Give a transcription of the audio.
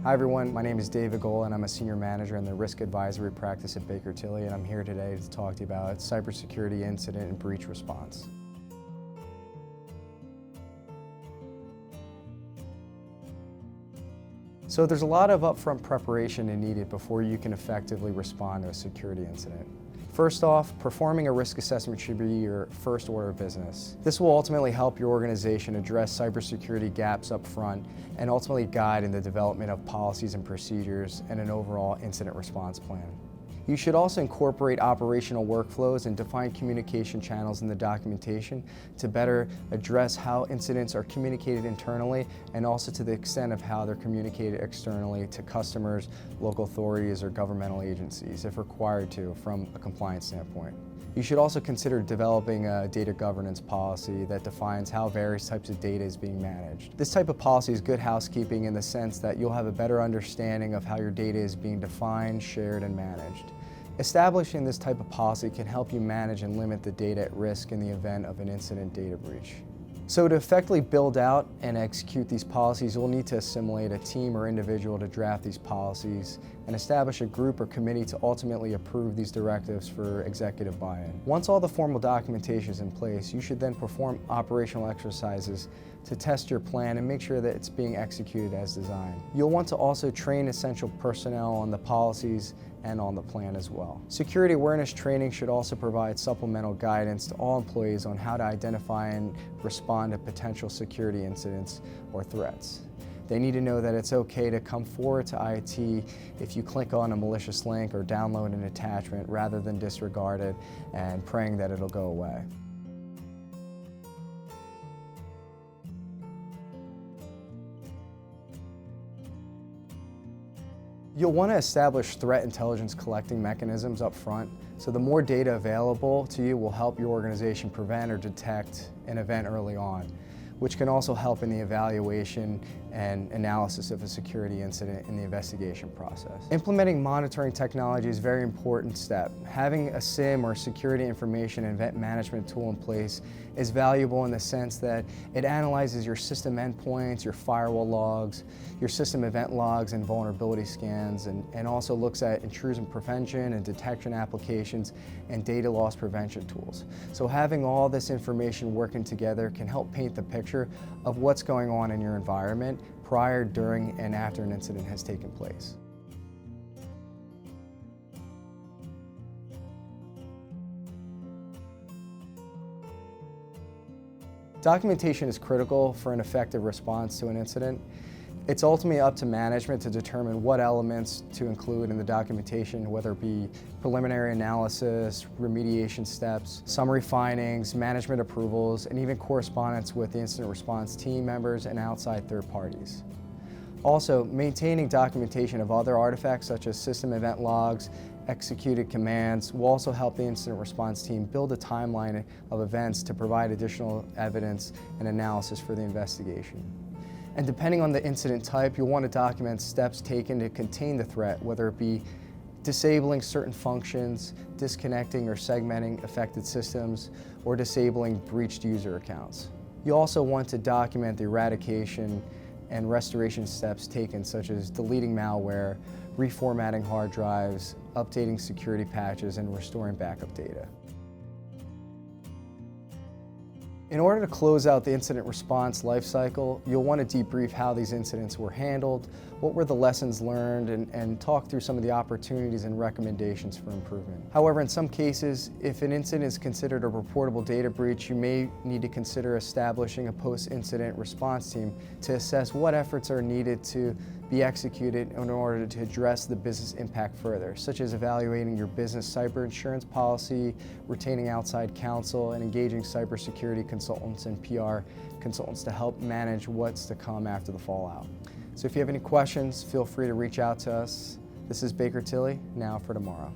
Hi everyone, my name is David Gola and I'm a Senior Manager in the Risk Advisory Practice at Baker Tilly, and I'm here today to talk to you about cybersecurity incident and breach response. So there's a lot of upfront preparation needed before you can effectively respond to a security incident. First off, performing a risk assessment should be your first order of business. This will ultimately help your organization address cybersecurity gaps up front and ultimately guide in the development of policies and procedures and an overall incident response plan. You should also incorporate operational workflows and define communication channels in the documentation to better address how incidents are communicated internally and also to the extent of how they're communicated externally to customers, local authorities, or governmental agencies if required to from a compliance standpoint. You should also consider developing a data governance policy that defines how various types of data is being managed. This type of policy is good housekeeping in the sense that you'll have a better understanding of how your data is being defined, shared, and managed. Establishing this type of policy can help you manage and limit the data at risk in the event of an incident data breach. So to effectively build out and execute these policies, you'll need to assimilate a team or individual to draft these policies and establish a group or committee to ultimately approve these directives for executive buy-in. Once all the formal documentation is in place, you should then perform operational exercises to test your plan and make sure that it's being executed as designed. You'll want to also train essential personnel on the policies and on the plan as well. Security awareness training should also provide supplemental guidance to all employees on how to identify and respond to potential security incidents or threats. They need to know that it's okay to come forward to IT if you click on a malicious link or download an attachment rather than disregard it and praying that it'll go away. You'll want to establish threat intelligence collecting mechanisms up front, so the more data available to you will help your organization prevent or detect an event early on, which can also help in the evaluation and analysis of a security incident in the investigation process. Implementing monitoring technology is a very important step. Having a SIM or security information and event management tool in place is valuable in the sense that it analyzes your system endpoints, your firewall logs, your system event logs and vulnerability scans, and also looks at intrusion prevention and detection applications and data loss prevention tools. So having all this information working together can help paint the picture of what's going on in your environment prior, during, and after an incident has taken place. Documentation is critical for an effective response to an incident. It's ultimately up to management to determine what elements to include in the documentation, whether it be preliminary analysis, remediation steps, summary findings, management approvals, and even correspondence with the incident response team members and outside third parties. Also, maintaining documentation of other artifacts such as system event logs, executed commands will also help the incident response team build a timeline of events to provide additional evidence and analysis for the investigation. And depending on the incident type, you'll want to document steps taken to contain the threat, whether it be disabling certain functions, disconnecting or segmenting affected systems, or disabling breached user accounts. You also want to document the eradication and restoration steps taken, such as deleting malware, reformatting hard drives, updating security patches, and restoring backup data. In order to close out the incident response lifecycle, you'll want to debrief how these incidents were handled, what were the lessons learned, and talk through some of the opportunities and recommendations for improvement. However, in some cases, if an incident is considered a reportable data breach, you may need to consider establishing a post-incident response team to assess what efforts are needed to be executed in order to address the business impact further, such as evaluating your business cyber insurance policy, retaining outside counsel, and engaging cybersecurity consultants and PR consultants to help manage what's to come after the fallout. So if you have any questions, feel free to reach out to us. This is Baker Tilly, now for tomorrow.